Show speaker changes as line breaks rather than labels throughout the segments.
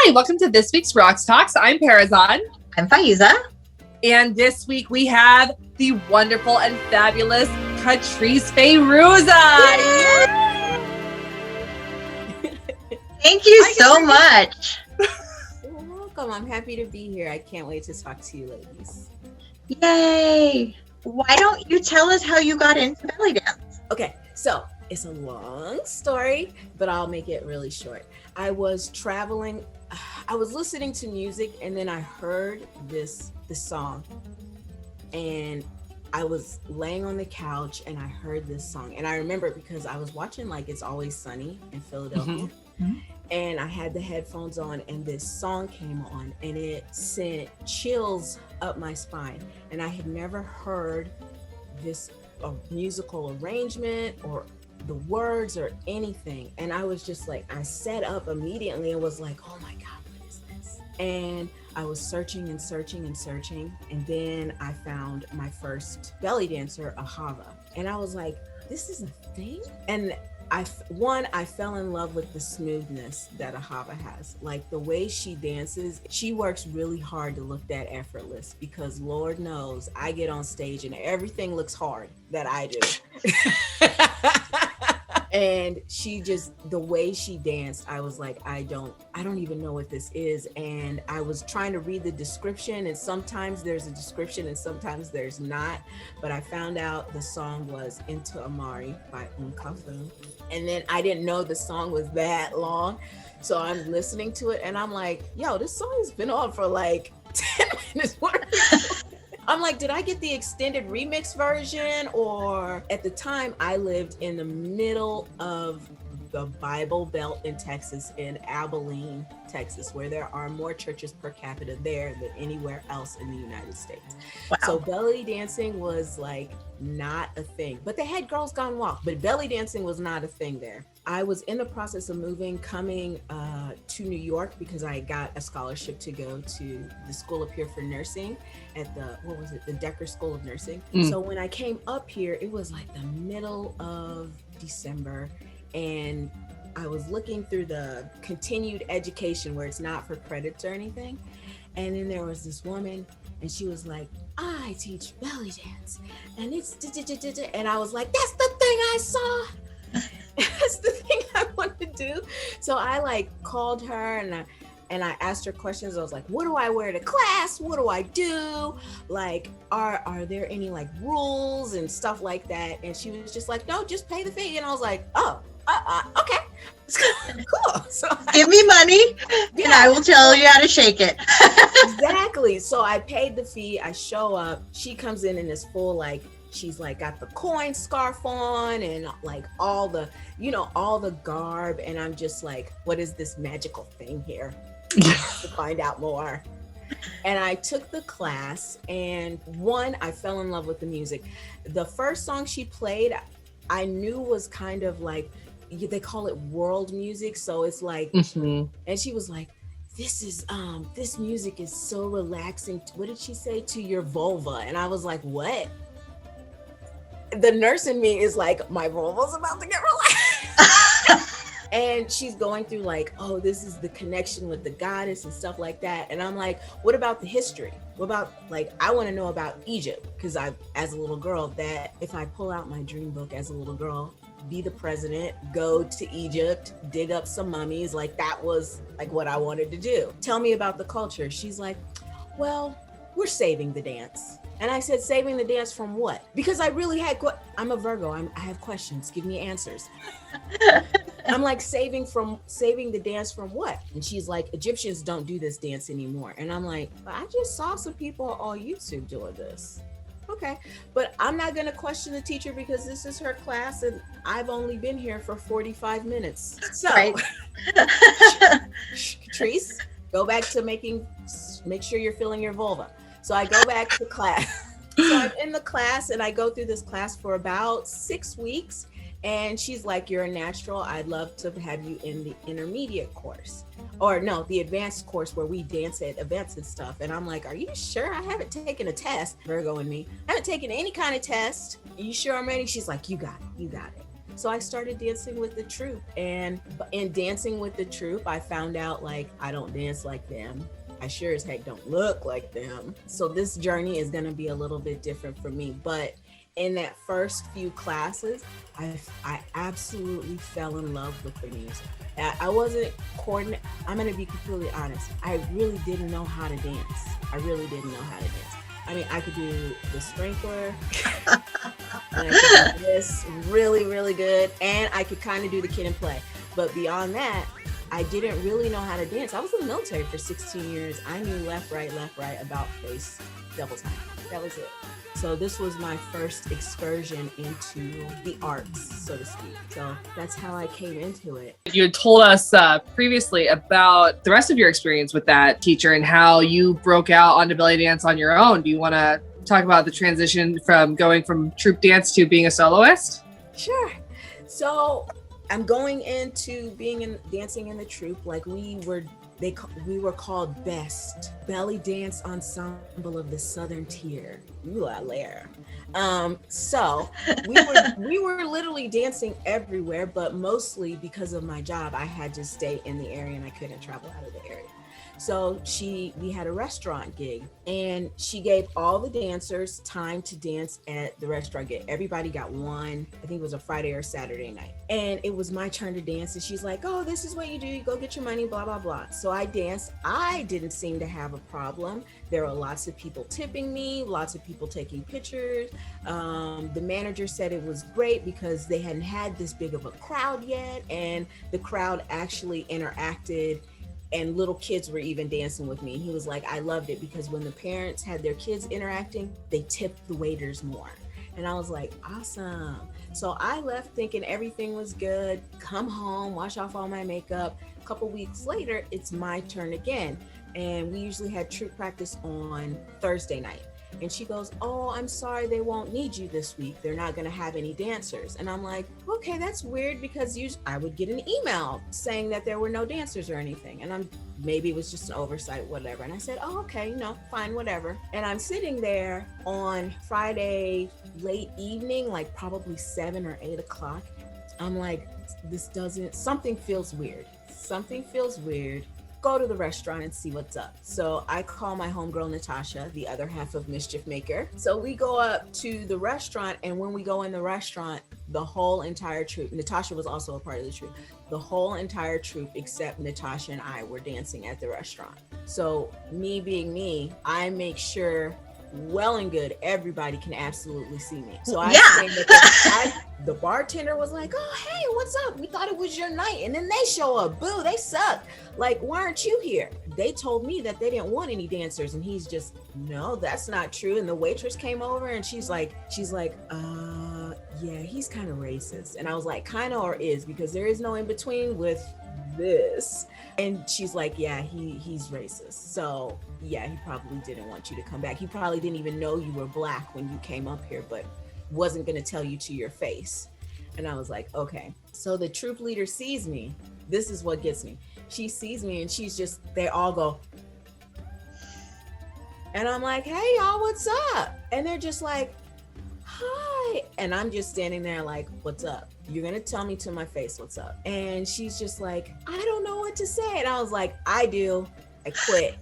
Hi, welcome to this week's Raqs Talks. I'm Perizaad.
I'm Faizeh.
And this week we have the wonderful and fabulous Catrice Fairuza.
Thank you so much.
You're welcome. I'm happy to be here. I can't wait to talk to you ladies.
Yay. Why don't you tell us how you got into belly dance?
Okay, so it's a long story, but I'll make it really short. I was traveling, I was listening to music, and then I heard this song, and I was laying on the couch and I heard this song, and I remember because I was watching like It's Always Sunny in Philadelphia, and I had the headphones on, and this song came on, and it sent chills up my spine, and I had never heard this musical arrangement or the words or anything, and I was just like, I sat up immediately and was like, oh my God, what is this? And I was searching and searching and searching, and then I found my first belly dancer, Ahava, and I was like, this is a thing? And I fell in love with the smoothness that Ahava has. Like the way she dances, she works really hard to look that effortless, because Lord knows I get on stage and everything looks hard that I do. And she just, the way she danced, I was like, I don't even know what this is. And I was trying to read the description, and sometimes there's a description and sometimes there's not. But I found out the song was Into Amari by Kalthum. And then I didn't know the song was that long. So I'm listening to it and I'm like, yo, this song has been on for like 10 minutes. I'm like, did I get the extended remix version? Or at the time I lived in the middle of the Bible Belt in Texas, in Abilene, Texas, where there are more churches per capita there than anywhere else in the United States. Wow. So belly dancing was like not a thing, but they had Girls Gone Wild, but belly dancing was not a thing there. I was in the process of coming to New York because I got a scholarship to go to the school up here for nursing at the Decker School of Nursing. So when I came up here, it was like the middle of December, and I was looking through the continued education where it's not for credits or anything. And then there was this woman, and she was like, I teach belly dance, and it's and I was like, that's the thing I saw. That's the thing I want to do. So I like called her and I asked her questions. I was like, what do I wear to class? What do I do? Like, are there any like rules and stuff like that? And she was just like, no, just pay the fee. And I was like, oh, okay. Cool. So
give me money and I will tell you how to shake it.
Exactly. So I paid the fee. I show up. She comes in this full like, she's like got the coin scarf on and like all the garb, and I'm just like, what is this magical thing here? To find out more. And I took the class, and I fell in love with the music. The first song she played, I knew was kind of like, they call it world music, so it's like, and she was like, this music is so relaxing. What did she say? To your vulva. And I was like, what? The nurse in me is like, my vulva's about to get relaxed. And she's going through like, oh, this is the connection with the goddess and stuff like that. And I'm like, what about the history? What about, like, I want to know about Egypt, because as a little girl, that if I pull out my dream book as a little girl, be the president, go to Egypt, dig up some mummies, like that was like what I wanted to do. Tell me about the culture. She's like, well, we're saving the dance. And I said, saving the dance from what? Because I really had, I'm a Virgo, I have questions, give me answers. I'm like, saving the dance from what? And she's like, Egyptians don't do this dance anymore. And I'm like, I just saw some people on YouTube doing this. Okay, but I'm not gonna question the teacher because this is her class and I've only been here for 45 minutes. So, right. Catrice, go back to make sure you're filling your vulva. So I go back to class. So I'm in the class and I go through this class for about 6 weeks. And she's like, you're a natural. I'd love to have you in the intermediate course. Or no, the advanced course where we dance at events and stuff. And I'm like, are you sure? I haven't taken a test. Virgo and me. I haven't taken any kind of test. Are you sure I'm ready? She's like, you got it. So I started dancing with the troupe, and in dancing with the troupe, I found out like I don't dance like them. I sure as heck don't look like them. So this journey is going to be a little bit different for me. But in that first few classes, I absolutely fell in love with the music. I wasn't coordinating. I'm going to be completely honest. I really didn't know how to dance. I mean, I could do the sprinkler, and I could do this really, really good, and I could kind of do the kid and play. But beyond that, I didn't really know how to dance. I was in the military for 16 years. I knew left, right, about face, double time. That was it. So this was my first excursion into the arts, so to speak. So that's how I came into it.
You had told us previously about the rest of your experience with that teacher and how you broke out onto belly dance on your own. Do you want to talk about the transition from going from troupe dance to being a soloist?
Sure. So I'm going into dancing in the troupe. Like we were called Best Belly Dance Ensemble of the Southern Tier. Ooh, I lair. So we were literally dancing everywhere, but mostly because of my job, I had to stay in the area and I couldn't travel out of the area. So we had a restaurant gig, and she gave all the dancers time to dance at the restaurant gig. Everybody got one, I think it was a Friday or Saturday night. And it was my turn to dance. And she's like, oh, this is what you do. You go get your money, blah, blah, blah. So I danced. I didn't seem to have a problem. There were lots of people tipping me, lots of people taking pictures. The manager said it was great because they hadn't had this big of a crowd yet. And the crowd actually interacted, and little kids were even dancing with me. He was like, I loved it because when the parents had their kids interacting, they tipped the waiters more. And I was like, awesome. So I left thinking everything was good, come home, wash off all my makeup. A couple weeks later, it's my turn again. And we usually had troupe practice on Thursday night. And she goes, oh, I'm sorry, they won't need you this week. They're not going to have any dancers. And I'm like, okay, that's weird, because I would get an email saying that there were no dancers or anything. And maybe it was just an oversight, whatever. And I said, oh, okay, fine, whatever. And I'm sitting there on Friday late evening, like probably 7 or 8 o'clock. I'm like, something feels weird. Go to the restaurant and see what's up. So I call my homegirl Natasha, the other half of Mischief Maker. So we go up to the restaurant, and when we go in the restaurant, the whole entire troupe, Natasha was also a part of the troupe, the whole entire troupe except Natasha and I were dancing at the restaurant. So me being me, I make sure well and good everybody can absolutely see me. So the bartender was like, oh, hey, what's up? We thought it was your night. And then they show up. Boo, they suck. Like, why aren't you here? They told me that they didn't want any dancers. And he's just, no, that's not true. And the waitress came over and she's like, yeah, he's kind of racist. And I was like, kind of or is, because there is no in between with this. And she's like, yeah, he's racist. So yeah, he probably didn't want you to come back. He probably didn't even know you were Black when you came up here, but wasn't going to tell you to your face. And I was like, okay. So the troupe leader sees me. This is what gets me. She sees me and they all go. And I'm like, hey y'all, what's up? And they're just like, hi. And I'm just standing there like, what's up? You're going to tell me to my face what's up. And she's just like, I don't know what to say. And I was like, I do. I quit.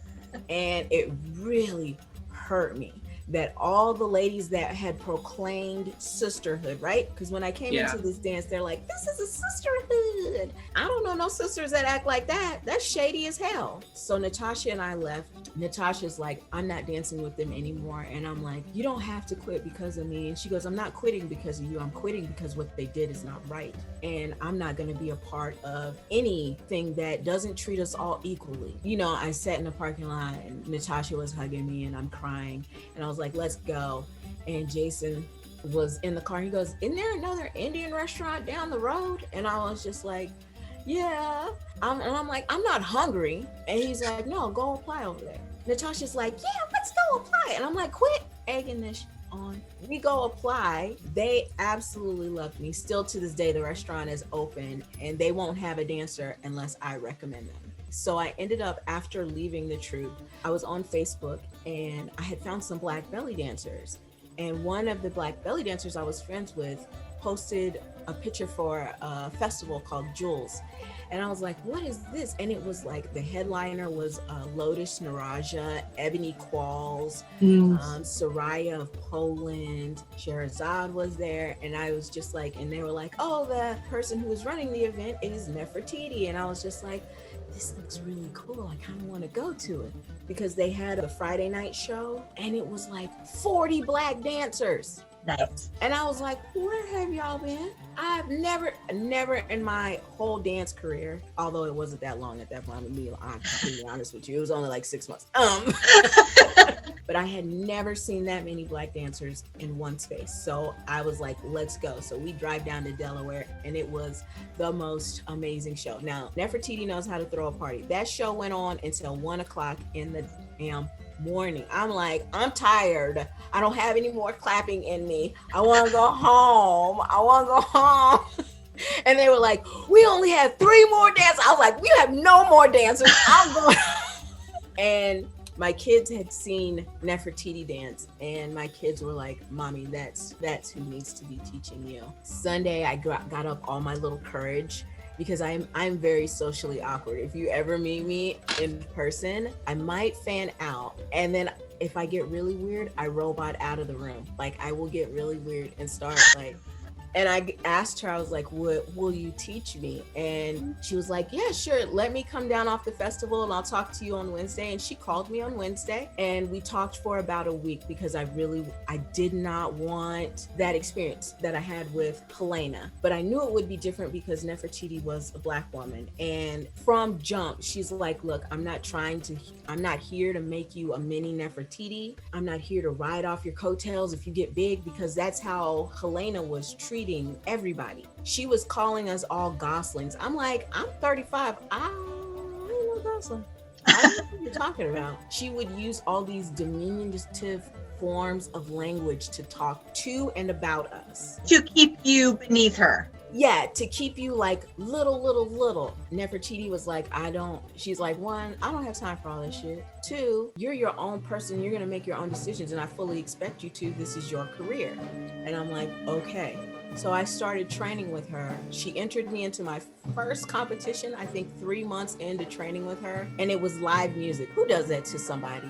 And it really hurt me that all the ladies that had proclaimed sisterhood, right? Because when I came into this dance, they're like, this is a sisterhood. I don't know no sisters that act like that. That's shady as hell. So Natasha and I left. Natasha's like, I'm not dancing with them anymore. And I'm like, you don't have to quit because of me. And she goes, I'm not quitting because of you. I'm quitting because what they did is not right. And I'm not going to be a part of anything that doesn't treat us all equally. I sat in the parking lot and Natasha was hugging me and I'm crying. And I was like, let's go. And Jason was in the car. He goes, isn't there another Indian restaurant down the road? And I was just like, yeah. And I'm like, I'm not hungry. And he's like, no, go apply over there. Natasha's like, yeah, let's go apply. And I'm like, quit egging this on. We go apply. They absolutely loved me. Still to this day, the restaurant is open and they won't have a dancer unless I recommend them. So I ended up, after leaving the troupe, I was on Facebook and I had found some Black belly dancers. And one of the Black belly dancers I was friends with posted a picture for a festival called Jules. And I was like, what is this? And it was like the headliner was Lotus Naraja, Ebony Qualls, Soraya of Poland, Sherazade was there. And I was just like, and they were like, oh, the person who was running the event is Nefertiti. And I was just like, this looks really cool. I kind of want to go to it, because they had a Friday night show and it was like 40 Black dancers.
Nice.
And I was like, where have y'all been? I've never in my whole dance career, although it wasn't that long at that point, I'm completely honest with you, it was only like 6 months. But I had never seen that many Black dancers in one space. So I was like, let's go. So we drive down to Delaware and it was the most amazing show. Now, Nefertiti knows how to throw a party. That show went on until 1 o'clock in the damn morning. I'm like, I'm tired. I don't have any more clapping in me. I want to go home. And they were like, we only have 3 more dancers. I was like, we have no more dancers. I'm going. And my kids had seen Nefertiti dance, and my kids were like, Mommy, that's who needs to be teaching you. Sunday, I got up all my little courage, because I'm very socially awkward. If you ever meet me in person, I might fan out. And then if I get really weird, I robot out of the room. Like, I will get really weird and start like, and I asked her, I was like, will you teach me? And she was like, yeah, sure. Let me come down off the festival and I'll talk to you on Wednesday. And she called me on Wednesday and we talked for about a week, because I did not want that experience that I had with Helena. But I knew it would be different because Nefertiti was a Black woman. And from jump, she's like, look, I'm not here to make you a mini Nefertiti. I'm not here to ride off your coattails if you get big, because that's how Helena was treating everybody. She was calling us all goslings. I'm like, I'm 35. I ain't no gosling. I don't know what you're talking about. She would use all these diminutive forms of language to talk to and about us.
To keep you beneath her.
Yeah, to keep you like little. Nefertiti was like, she's like, 1, I don't have time for all this shit. 2, you're your own person. You're going to make your own decisions. And I fully expect you to. This is your career. And I'm like, okay. So I started training with her. She entered me into my first competition, I think 3 months into training with her. And it was live music. Who does that to somebody?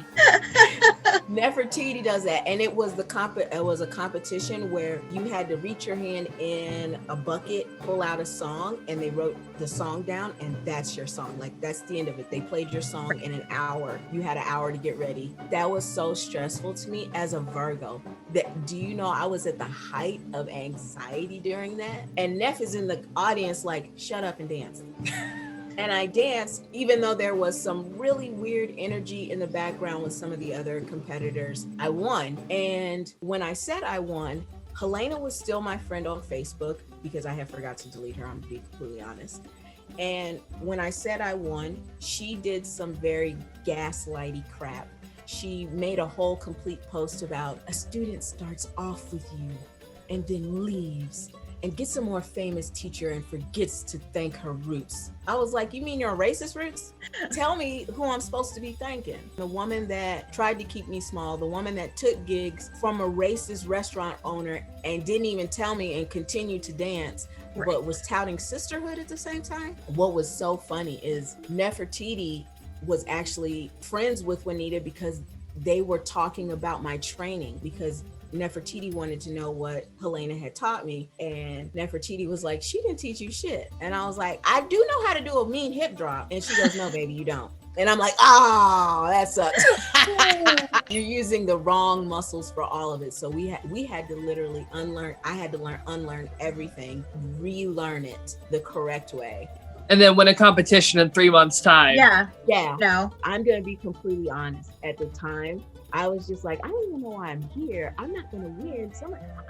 Nefertiti does that. And it was a competition where you had to reach your hand in a bucket, pull out a song, and they wrote the song down, and that's your song. Like, that's the end of it. They played your song in an hour. You had an hour to get ready. That was so stressful to me as a Virgo. Do you know I was at the height of anxiety during that? And Neff is in the audience like, shut up and dance. And I danced, even though there was some really weird energy in the background with some of the other competitors. I won. And when I said I won, Helena was still my friend on Facebook, because I had forgot to delete her, I'm to be completely honest. And when I said I won, she did some very gaslighty crap. She made a whole complete post about a student starts off with you and then leaves and gets a more famous teacher and forgets to thank her roots. I was like, you mean your racist roots? Tell me who I'm supposed to be thanking. The woman that tried to keep me small, the woman that took gigs from a racist restaurant owner and didn't even tell me and continued to dance, right, but was touting sisterhood at the same time. What was so funny is Nefertiti was actually friends with Juanita because they were talking about my training, because Nefertiti wanted to know what Helena had taught me, and Nefertiti was like, she didn't teach you shit. And I was like, I do know how to do a mean hip drop. And she goes, no, baby, you don't. And I'm like, oh, that sucks. You're using the wrong muscles for all of it. So we had to literally unlearn everything, relearn it the correct way.
And then win a competition in 3 months' time.
Yeah.
No.
I'm going to be completely honest. At the time, I was just like, I don't even know why I'm here. I'm not going to win.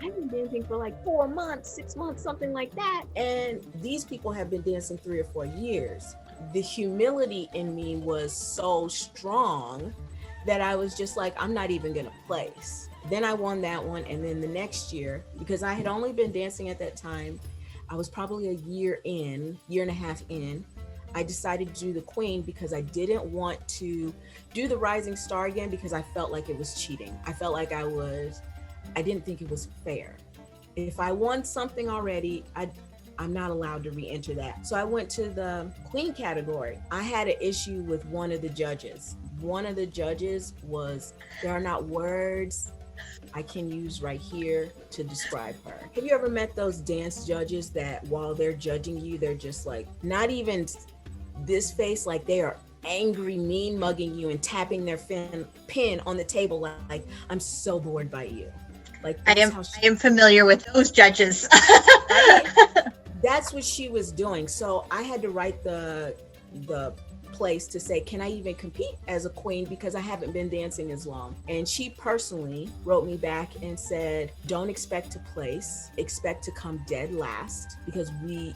I've been dancing for like 4 months, 6 months, something like that. And these people have been dancing 3 or 4 years. The humility in me was so strong that I was just like, I'm not even going to place. Then I won that one. And then the next year, because I had only been dancing at that time, I was probably a year and a half in, I decided to do the Queen because I didn't want to do the Rising Star again, because I felt like it was cheating. I felt like I didn't think it was fair. if I won something already, I'm not allowed to re-enter that. So I went to the queen category. I had an issue with one of the judges. One of the judges was, there are not words I can use right here to describe her. Have you ever met those dance judges that while they're judging you, they're just like, not even this face, like they are angry, mean mugging you and tapping their pin on the table like, I'm so bored by you. Like
I am familiar with those judges.
That's what she was doing. So I had to write the place to say, can I even compete as a queen, because I haven't been dancing as long? And she personally wrote me back and said, don't expect to place, expect to come dead last, because you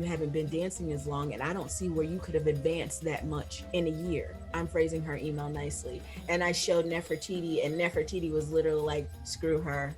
haven't been dancing as long, and I don't see where you could have advanced that much in a year. I'm phrasing her email nicely. And I showed Nefertiti, and Nefertiti was literally like, screw her.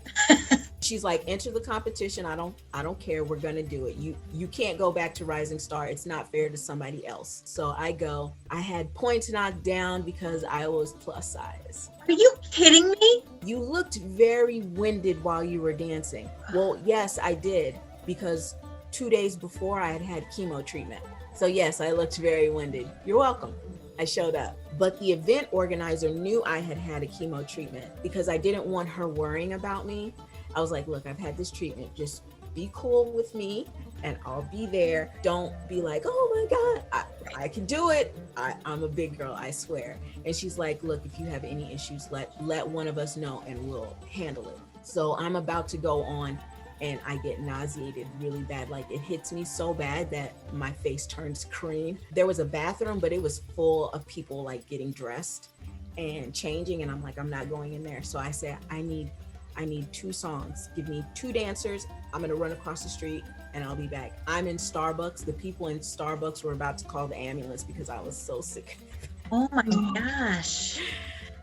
She's like, enter the competition. I don't care. We're gonna do it. You can't go back to Rising Star. It's not fair to somebody else. So I go. I had points knocked down because I was plus size.
Are you kidding me?
You looked very winded while you were dancing. Well, yes, I did, because 2 days before I had chemo treatment. So yes, I looked very winded. You're welcome. I showed up. But the event organizer knew I had a chemo treatment, because I didn't want her worrying about me. I was like, look, I've had this treatment. Just be cool with me and I'll be there. Don't be like, oh my God, I can do it. I'm a big girl, I swear. And she's like, look, if you have any issues, let one of us know and we'll handle it. So I'm about to go on and I get nauseated really bad. Like it hits me so bad that my face turns cream. There was a bathroom, but it was full of people like getting dressed and changing. And I'm like, I'm not going in there. So I say, I need 2 songs. Give me 2 dancers. I'm gonna run across the street and I'll be back. I'm in Starbucks. The people in Starbucks were about to call the ambulance because I was so sick.
Oh my gosh.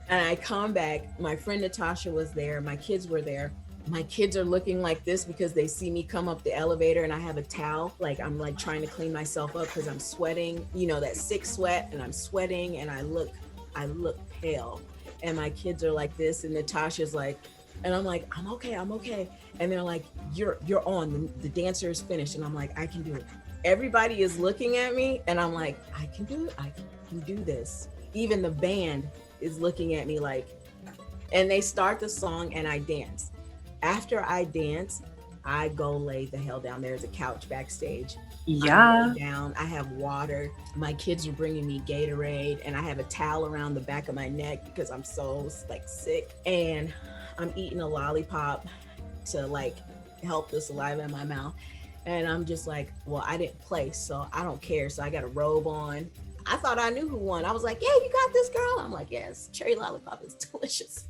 And I come back. My friend Natasha was there. My kids were there. My kids are looking like this because they see me come up the elevator and I have a towel. Like I'm like trying to clean myself up because I'm sweating, that sick sweat, and I'm sweating and I look pale. And my kids are like this and Natasha's like, and I'm like, I'm okay. And they're like, you're on, the dancer is finished. And I'm like, I can do it. Everybody is looking at me and I'm like, I can do it. I can do this. Even the band is looking at me like, and they start the song and I dance. After I dance, I go lay the hell down. There's a couch backstage.
Yeah.
I lay down. I have water. My kids are bringing me Gatorade and I have a towel around the back of my neck because I'm so like sick. And I'm eating a lollipop to like help the saliva in my mouth. And I'm just like, well, I didn't place, so I don't care. So I got a robe on. I thought I knew who won. I was like, yeah, you got this, girl. I'm like, yes, cherry lollipop is delicious.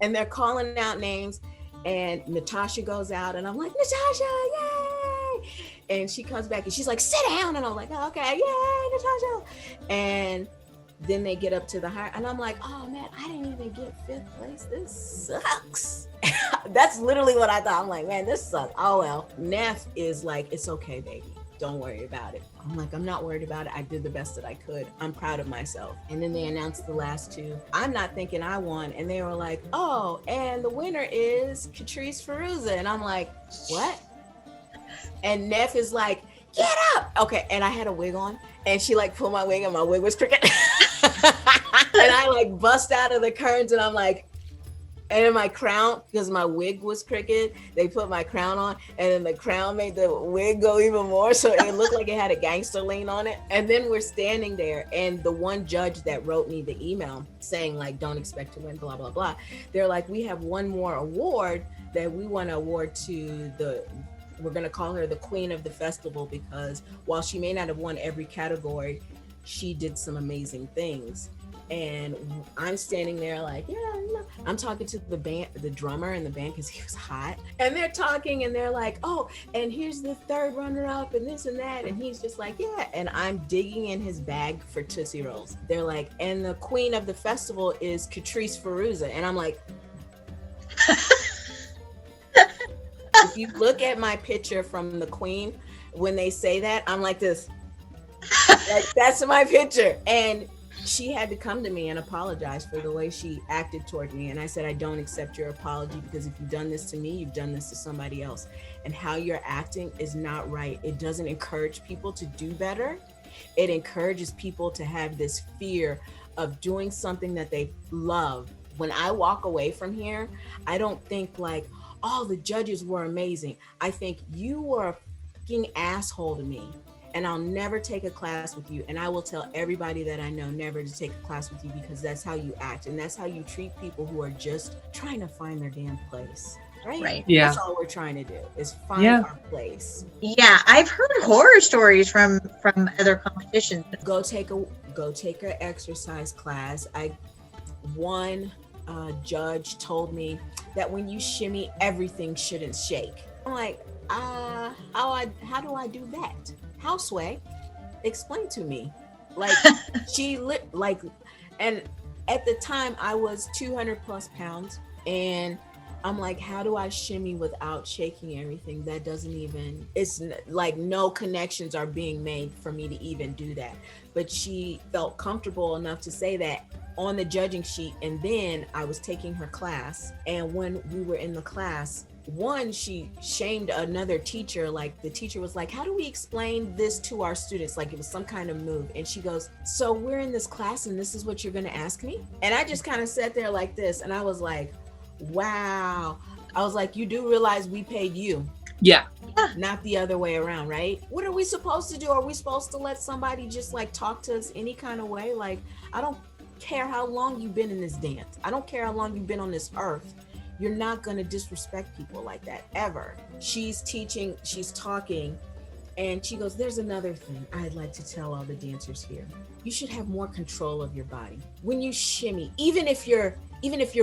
And they're calling out names. And Natasha goes out and I'm like, Natasha, yay! And she comes back and she's like, sit down. And I'm like, oh, okay, yay, Natasha. And then they get up to the high and I'm like, oh man, I didn't even get 5th place. This sucks. That's literally what I thought. I'm like, man, this sucks. Oh well. Neff is like, it's okay, baby. Don't worry about it. I'm like, I'm not worried about it. I did the best that I could. I'm proud of myself. And then they announced the last 2. I'm not thinking I won. And they were like, oh, and the winner is Catrice Fairuza. And I'm like, what? And Neff is like, get up. Okay. And I had a wig on and she like pulled my wig and my wig was crooked. And I like bust out of the curtains and I'm like, and then my crown, because my wig was crooked, they put my crown on and then the crown made the wig go even more. So it looked like it had a gangster lean on it. And then we're standing there and the one judge that wrote me the email saying like, don't expect to win, blah, blah, blah. They're like, we have one more award that we want to award to we're going to call her the queen of the festival, because while she may not have won every category, she did some amazing things. And I'm standing there like, yeah, I'm talking to the band, the drummer and the band, because he was hot. And they're talking and they're like, oh, and here's the 3rd runner up and this and that. And he's just like, yeah. And I'm digging in his bag for Tootsie Rolls. They're like, and the queen of the festival is Catrice Fairuza. And I'm like, if you look at my picture from the queen, when they say that, I'm like this. Like, that's my picture. And she had to come to me and apologize for the way she acted toward me. And I said, I don't accept your apology, because if you've done this to me, you've done this to somebody else. And how you're acting is not right. It doesn't encourage people to do better. It encourages people to have this fear of doing something that they love. When I walk away from here, I don't think like, oh, the judges were amazing. I think you were a fucking asshole to me, and I'll never take a class with you. And I will tell everybody that I know never to take a class with you, because that's how you act. And that's how you treat people who are just trying to find their damn place. Right?
Yeah.
That's all we're trying to do, is find our place.
Yeah, I've heard horror stories from other competitions.
Go take an exercise class. One judge told me that when you shimmy, everything shouldn't shake. I'm like, how do I do that? How, Sway? Explain to me. Like, and at the time I was 200 plus pounds, and I'm like, how do I shimmy without shaking everything? That doesn't even, it's like no connections are being made for me to even do that. But she felt comfortable enough to say that on the judging sheet. And then I was taking her class. And when we were in the class, she shamed another teacher. Like, the teacher was like, how do we explain this to our students? Like, it was some kind of move. And she goes, so we're in this class and this is what you're going to ask me? And I just kind of sat there like this. And I was like, wow. I was like, you do realize we paid you.
Yeah.
Not the other way around, right? What are we supposed to do? Are we supposed to let somebody just like talk to us any kind of way? Like, I don't care how long you've been in this dance. I don't care how long you've been on this earth. You're not going to disrespect people like that, ever. She's teaching, she's talking, and she goes, there's another thing I'd like to tell all the dancers here. You should have more control of your body. When you shimmy, even if you're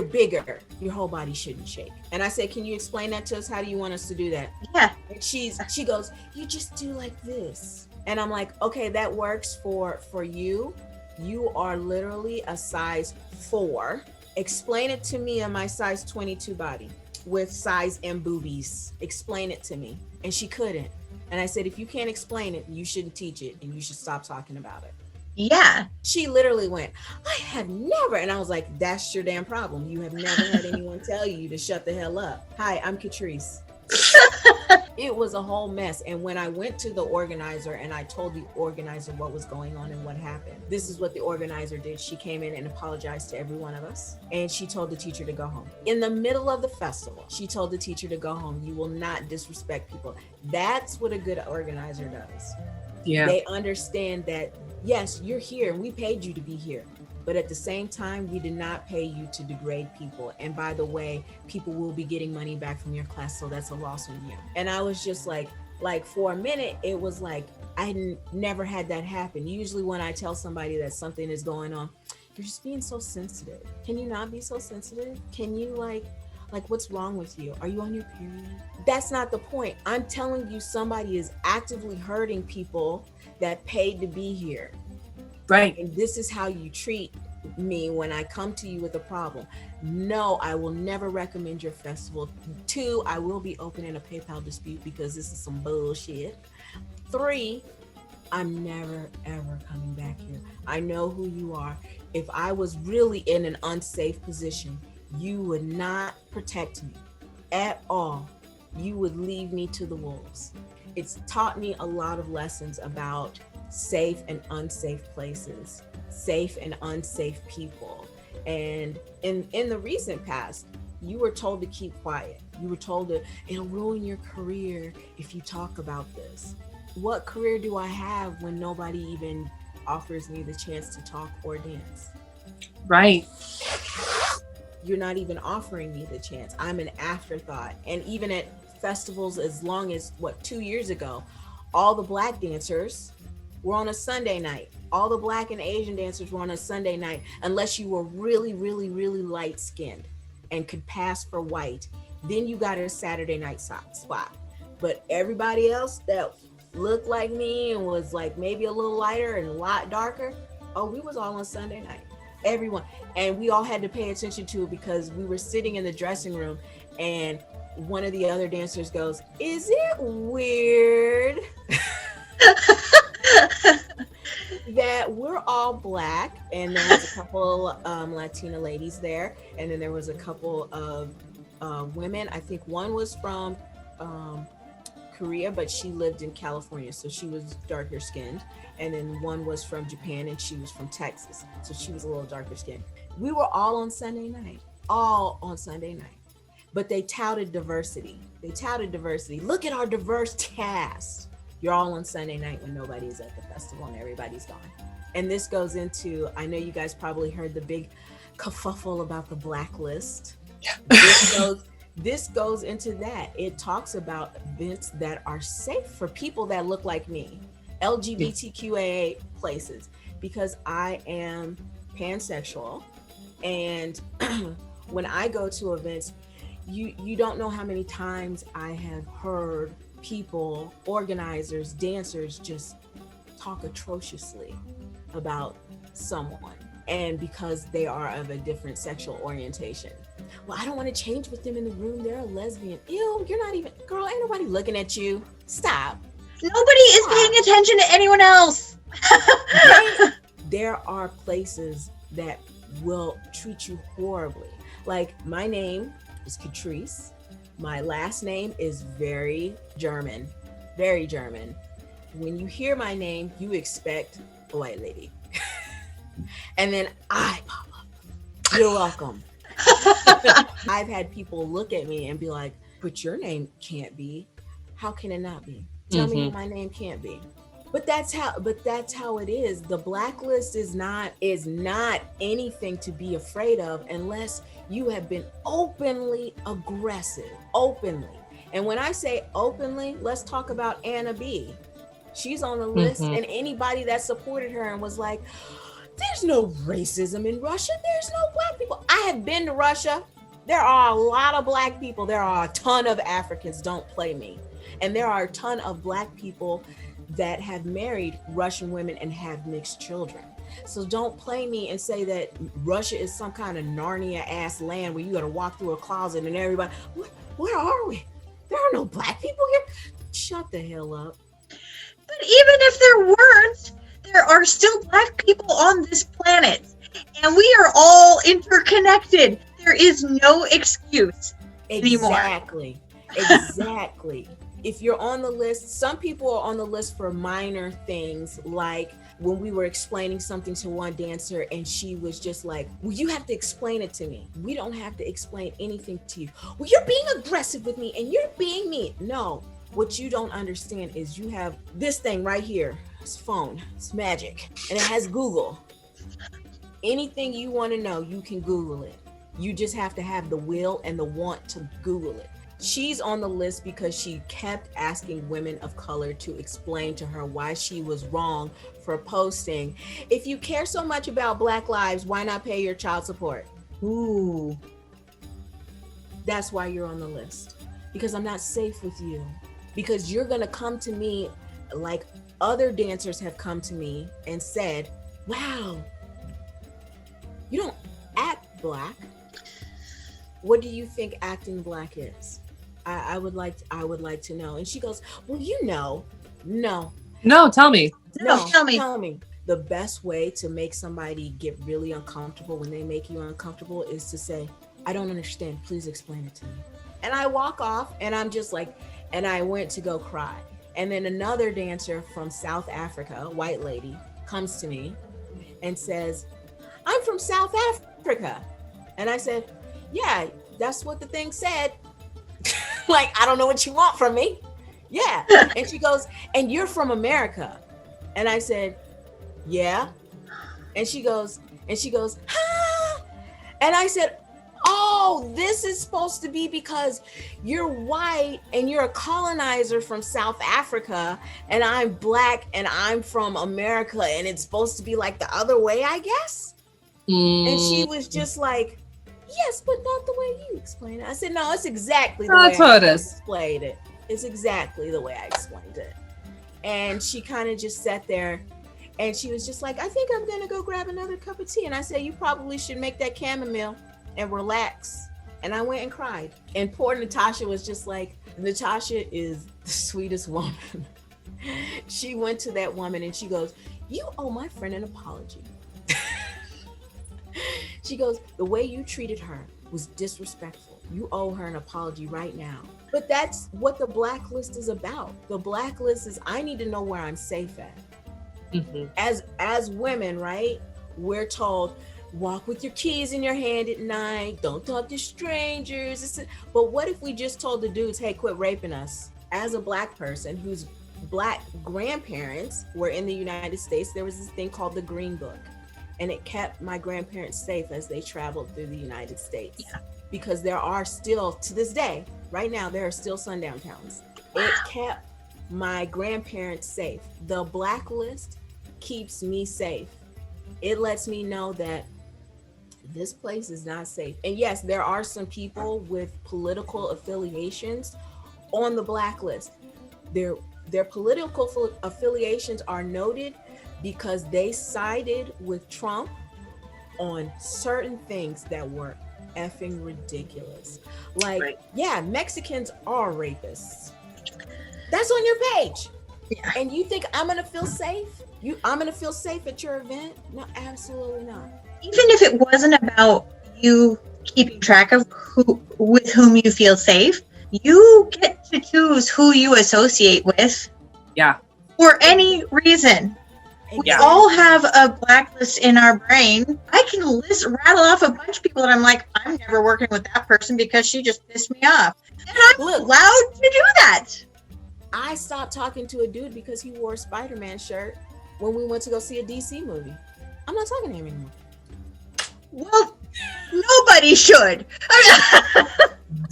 bigger, your whole body shouldn't shake. And I said, can you explain that to us? How do you want us to do that?
Yeah.
And she goes, you just do like this. And I'm like, okay, that works for you. You are literally a size 4. Explain it to me in my size 22 body with size M boobies. Explain it to me. And she couldn't. And I said, if you can't explain it, you shouldn't teach it, and you should stop talking about it.
Yeah.
She literally went, I have never. And I was like, that's your damn problem. You have never had anyone tell you to shut the hell up. Hi, I'm Catrice. It was a whole mess. And when I went to the organizer and I told the organizer what was going on and what happened, this is what the organizer did. She came in and apologized to every one of us. And she told the teacher to go home. In the middle of the festival, she told the teacher to go home. You will not disrespect people. That's what a good organizer does.
Yeah.
They understand that, yes, you're here and we paid you to be here. But at the same time, we did not pay you to degrade people. And by the way, people will be getting money back from your class, so that's a loss on you. And I was just like for a minute, it was like, I never had that happen. Usually when I tell somebody that something is going on, you're just being so sensitive. Can you not be so sensitive? Can you like what's wrong with you? Are you on your period? That's not the point. I'm telling you, somebody is actively hurting people that paid to be here.
Right.
And this is how you treat me when I come to you with a problem. No, I will never recommend your festival. 2, I will be opening a PayPal dispute because this is some bullshit. 3, I'm never, ever coming back here. I know who you are. If I was really in an unsafe position, you would not protect me at all. You would leave me to the wolves. It's taught me a lot of lessons about safe and unsafe places, safe and unsafe people. And in the recent past, you were told to keep quiet. You were told that it'll ruin your career if you talk about this. What career do I have when nobody even offers me the chance to talk or dance?
Right.
You're not even offering me the chance. I'm an afterthought. And even at festivals as long as 2 years ago, all the Black dancers were on a Sunday night. All the Black and Asian dancers were on a Sunday night, unless you were really, really, really light skinned and could pass for white. Then you got a Saturday night spot. But everybody else that looked like me and was like maybe a little lighter and a lot darker, we was all on Sunday night. Everyone. And we all had to pay attention to it because we were sitting in the dressing room and one of the other dancers goes, is it weird that we're all Black, and there was a couple Latina ladies there, and then there was a couple of women. I think one was from Korea, but she lived in California, so she was darker skinned. And then one was from Japan, and she was from Texas, so she was a little darker skinned. We were all on Sunday night, but they touted diversity. Look at our diverse cast. You're all on Sunday night when nobody's at the festival and everybody's gone. And this goes into, I know you guys probably heard the big kerfuffle about the blacklist. This goes into that. It talks about events that are safe for people that look like me, LGBTQIA places, because I am pansexual. And when I go to events, you don't know how many times I have heard people, organizers, dancers just talk atrociously about someone, and because they are of a different sexual orientation. Well, I don't want to change with them in the room. They're a lesbian. Ew, you're not even, girl, ain't nobody looking at you. Stop.
Nobody is paying attention to anyone else.
There are places that will treat you horribly. Like, my name is Catrice. My last name is very German. When you hear my name, you expect a white lady. And then I pop up. You're welcome. I've had people look at me and be like, but your name can't be. How can it not be? Tell me how my name can't be. But that's how it is. The blacklist is not anything to be afraid of unless you have been openly aggressive. Openly. And when I say openly, let's talk about Anna B. She's on the list, and anybody that supported her and was like, there's no racism in Russia. There's no Black people. I have been to Russia. There are a lot of Black people. There are a ton of Africans. Don't play me. And there are a ton of Black people that have married Russian women and have mixed children. So don't play me and say that Russia is some kind of Narnia ass land where you got to walk through a closet and everybody, where are we? There are no Black people here. Shut the hell up.
But even if there weren't, there are still Black people on this planet, and we are all interconnected. There is no excuse anymore.
Exactly. If you're on the list, some people are on the list for minor things, like when we were explaining something to one dancer and she was just like, well, you have to explain it to me. We don't have to explain anything to you. Well, you're being aggressive with me and you're being mean. No, what you don't understand is you have this thing right here. It's phone, it's magic, and it has Google. Anything you want to know, you can Google it. You just have to have the will and the want to Google it. She's on the list because she kept asking women of color to explain to her why she was wrong for posting, if you care so much about Black lives, why not pay your child support? Ooh. That's why you're on the list. Because I'm not safe with you. Because you're going to come to me like other dancers have come to me and said, wow, you don't act Black. What do you think acting Black is? I would like to know. And she goes, well, no.
No, tell me.
No, tell me. The best way to make somebody get really uncomfortable when they make you uncomfortable is to say, I don't understand. Please explain it to me. And I walk off and I'm just like, and I went to go cry. And then another dancer from South Africa, a white lady, comes to me and says, I'm from South Africa. And I said, yeah, that's what the thing said. Like, I don't know what you want from me. Yeah. And she goes, and you're from America. And I said, yeah. And she goes, ah. And I said, oh, this is supposed to be because you're white and you're a colonizer from South Africa and I'm Black and I'm from America and it's supposed to be like the other way, I guess. And she was just like, yes, but not the way you explain it. I said, no, it's exactly the way I explained it. It's exactly the way I explained it. And she kind of just sat there and she was just like, I think I'm going to go grab another cup of tea. And I said, you probably should make that chamomile and relax. And I went and cried. And poor Natasha was just like, Natasha is the sweetest woman. She went to that woman and she goes, you owe my friend an apology. She goes, the way you treated her was disrespectful. You owe her an apology right now. But that's what the blacklist is about. The blacklist is, I need to know where I'm safe at.
Mm-hmm.
As women, right? We're told, walk with your keys in your hand at night. Don't talk to strangers. But what if we just told the dudes, hey, quit raping us? As a Black person whose Black grandparents were in the United States, there was this thing called the Green Book. And it kept my grandparents safe as they traveled through the United States. Yeah. Because there are still, to this day, right now, there are still sundown towns. Wow. It kept my grandparents safe. The blacklist keeps me safe. It lets me know that this place is not safe. And yes, there are some people with political affiliations on the blacklist. Their political affiliations are noted because they sided with Trump on certain things that were effing ridiculous. Like, right. Yeah, Mexicans are rapists. That's on your page. Yeah. And you think I'm gonna feel safe? I'm gonna feel safe at your event? No, absolutely not.
Even if it wasn't about you keeping track of with whom you feel safe, you get to choose who you associate with.
Yeah.
For any reason. We all have a blacklist in our brain. I can rattle off a bunch of people that I'm like, I'm never working with that person because she just pissed me off. And I'm allowed to do that.
I stopped talking to a dude because he wore a Spider-Man shirt when we went to go see a DC movie. I'm not talking to him anymore.
Well, nobody should.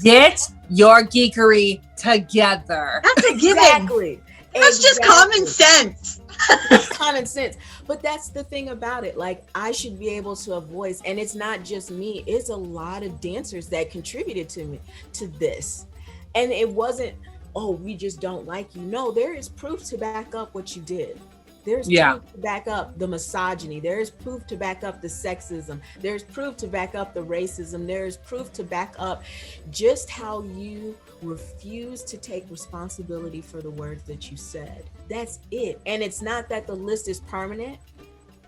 Get your geekery together.
That's a given.
Exactly.
That's just common sense.
It's common sense. But that's the thing about it. Like, I should be able to have voice. And it's not just me. It's a lot of dancers that contributed to this. And it wasn't, oh, we just don't like you. No, there is proof to back up what you did. There's proof to back up the misogyny. There's proof to back up the sexism. There's proof to back up the racism. There's proof to back up just how you refuse to take responsibility for the words that you said. That's it. And it's not that the list is permanent.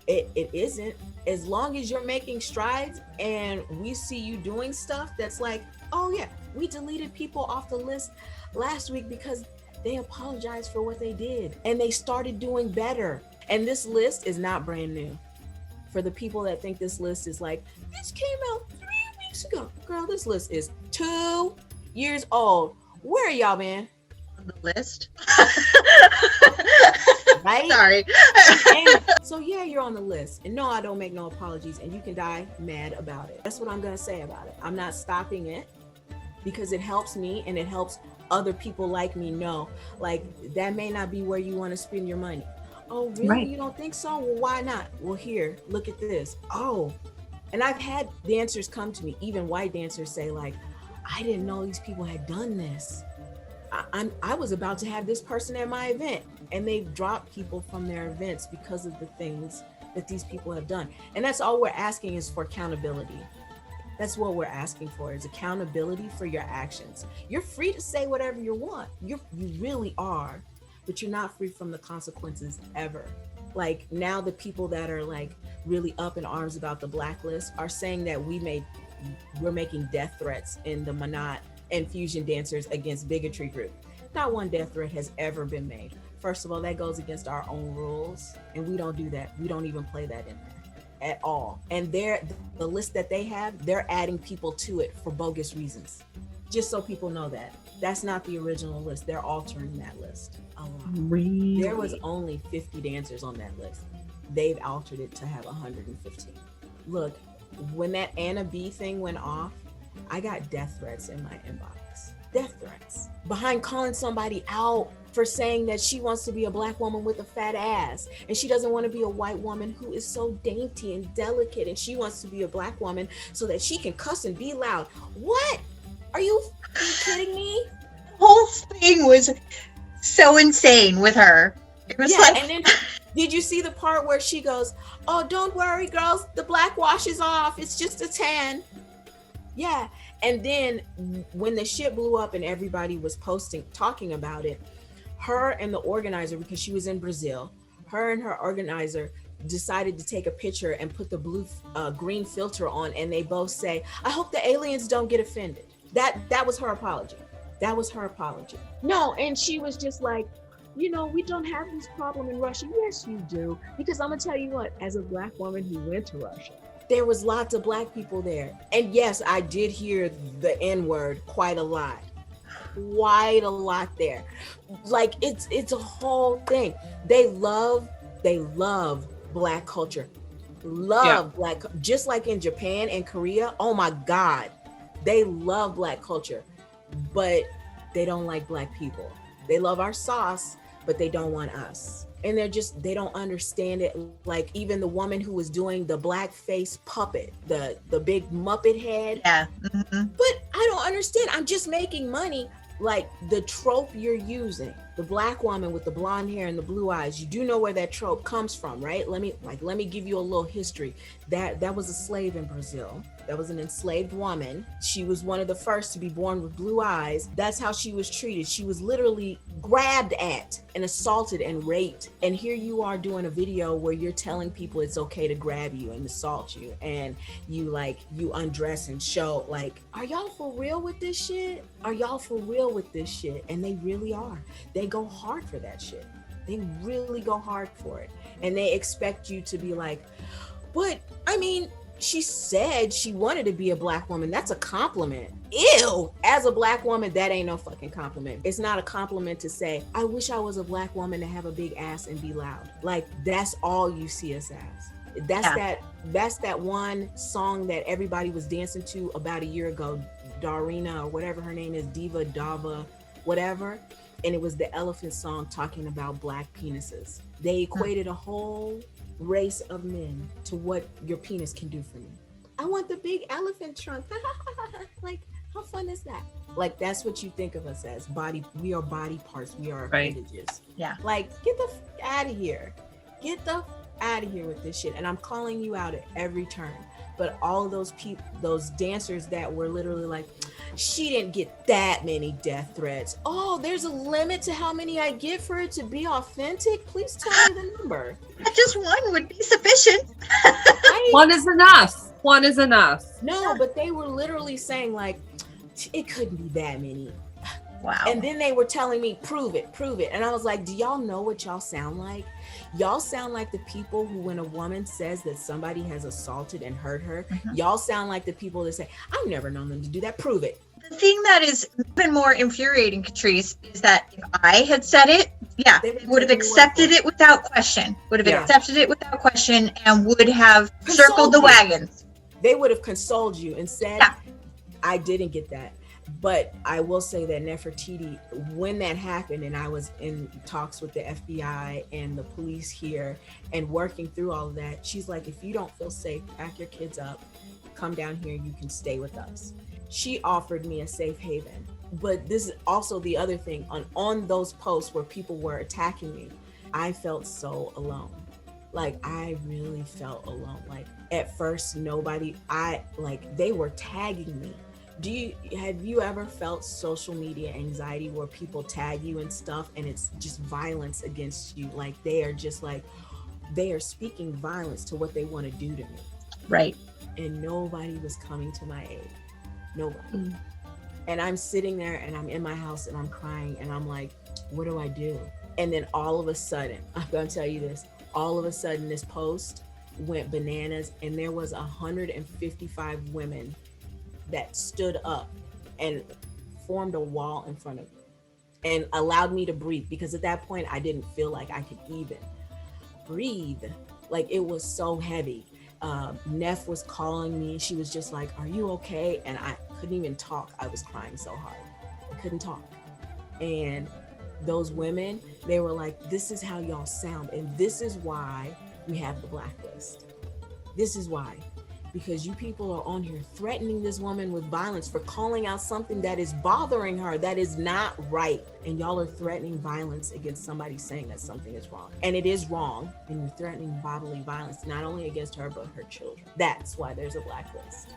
It isn't. As long as you're making strides and we see you doing stuff that's like, oh yeah, we deleted people off the list last week because they apologized for what they did and they started doing better. And this list is not brand new. For the people that think this list is like, this came out 3 weeks ago. Girl, this list is 2 years old. Where are y'all, man?
On the list.
Right?
Sorry.
So yeah, you're on the list. And no, I don't make no apologies. And you can die mad about it. That's what I'm going to say about it. I'm not stopping it because it helps me and it helps other people like me know, like, that may not be where you want to spend your money. Oh, really? Right. You don't think so? Well, why not? Well, here, look at this. Oh, and I've had dancers come to me, even white dancers, say like, I didn't know these people had done this. I was about to have this person at my event, and they've dropped people from their events because of the things that these people have done. And that's all we're asking is for accountability. That's what we're asking for, is accountability for your actions. You're free to say whatever you want. You really are, but you're not free from the consequences ever. Like, now the people that are like really up in arms about the blacklist are saying that we're making death threats in the Manat and fusion dancers against bigotry group. Not one death threat has ever been made. First of all, that goes against our own rules, and we don't do that. We don't even play that in there at all. And the list that they have, they're adding people to it for bogus reasons. Just so people know that. That's not the original list. They're altering that list a lot.
Really?
There was only 50 dancers on that list. They've altered it to have 115. Look, when that Anna B thing went off, I got death threats in my inbox. Death threats. Behind calling somebody out for saying that she wants to be a Black woman with a fat ass, and she doesn't want to be a white woman who is so dainty and delicate, and she wants to be a Black woman so that she can cuss and be loud. What? Are you kidding me?
The whole thing was so insane with her. It was like...
And then did you see the part where she goes, oh, don't worry, girls, the black wash is off. It's just a tan. Yeah. And then when the shit blew up and everybody was talking about it, her and the organizer, because she was in Brazil, Her and her organizer decided to take a picture and put the green filter on, and they both say, I hope the aliens don't get offended. That was her apology. That was her apology. No, and she was just like, you know, we don't have this problem in Russia. Yes, you do. Because I'm gonna tell you what, as a Black woman who went to Russia, there was lots of Black people there. And yes, I did hear the N-word quite a lot there. Like it's a whole thing. They love Black culture. Black, just like in Japan and Korea. Oh my God, they love Black culture, but they don't like Black people. They love our sauce, but they don't want us. And they don't understand it. Like even the woman who was doing the blackface puppet, the big Muppet head.
Yeah. Mm-hmm.
But I don't understand. I'm just making money. Like the trope you're using, the Black woman with the blonde hair and the blue eyes, you do know where that trope comes from, right? Let me give you a little history. That was a slave in Brazil. That was an enslaved woman. She was one of the first to be born with blue eyes. That's how she was treated. She was literally grabbed at and assaulted and raped. And here you are doing a video where you're telling people it's okay to grab you and assault you. And you undress and show, like, are y'all for real with this shit? Are y'all for real with this shit? And they really are. They go hard for that shit. They really go hard for it. And they expect you to be like, but I mean, she said she wanted to be a Black woman. That's a compliment. Ew. As a Black woman, that ain't no fucking compliment. It's not a compliment to say, I wish I was a Black woman to have a big ass and be loud. Like, that's all you see us as. That's that one song that everybody was dancing to about a year ago, Darina or whatever her name is, Diva, Dava, whatever. And it was the Elephant song talking about Black penises. They equated a whole race of men to what your penis can do for me. I want the big elephant trunk. Like, how fun is that? Like, that's what you think of us as. We are body parts. We are appendages.
Yeah.
Like, get the out of here. Get the out of here with this shit. And I'm calling you out at every turn. But all of those people, those dancers that were literally like, she didn't get that many death threats. Oh, there's a limit to how many I get for it to be authentic. Please tell me the number.
Just one would be sufficient.
One is enough. One is enough.
No, but they were literally saying like, it couldn't be that many.
Wow.
And then they were telling me, prove it. And I was like, do y'all know what y'all sound like? Y'all sound like the people who, when a woman says that somebody has assaulted and hurt her, y'all sound like the people that say, I've never known them to do that. Prove it.
The thing that is even more infuriating, Catrice, is that if I had said it, they would have accepted it without question. Accepted it without question and would have circled the wagons.
They would have consoled you and said, I didn't get that. But I will say that Nefertiti, when that happened and I was in talks with the FBI and the police here and working through all of that, she's like, if you don't feel safe, pack your kids up, come down here, you can stay with us. She offered me a safe haven. But this is also the other thing, on those posts where people were attacking me, I felt so alone. Like, I really felt alone. Like, at first, they were tagging me. Have you ever felt social media anxiety where people tag you and stuff and it's just violence against you? Like, they are speaking violence to what they want to do to me.
Right.
And nobody was coming to my aid. Nobody. And I'm sitting there and I'm in my house and I'm crying and I'm like, what do I do? And then all of a sudden, I'm going to tell you this, all of a sudden this post went bananas and there was 155 women that stood up and formed a wall in front of me and allowed me to breathe, because at that point I didn't feel like I could even breathe. Like, it was so heavy. Nef was calling me. She was just like, are you okay? And I couldn't even talk. I was crying so hard. I couldn't talk. And those women, they were like, this is how y'all sound. And this is why we have the blacklist. This is why. Because you people are on here threatening this woman with violence for calling out something that is bothering her, that is not right. And y'all are threatening violence against somebody saying that something is wrong. And it is wrong. And you're threatening bodily violence, not only against her, but her children. That's why there's a blacklist.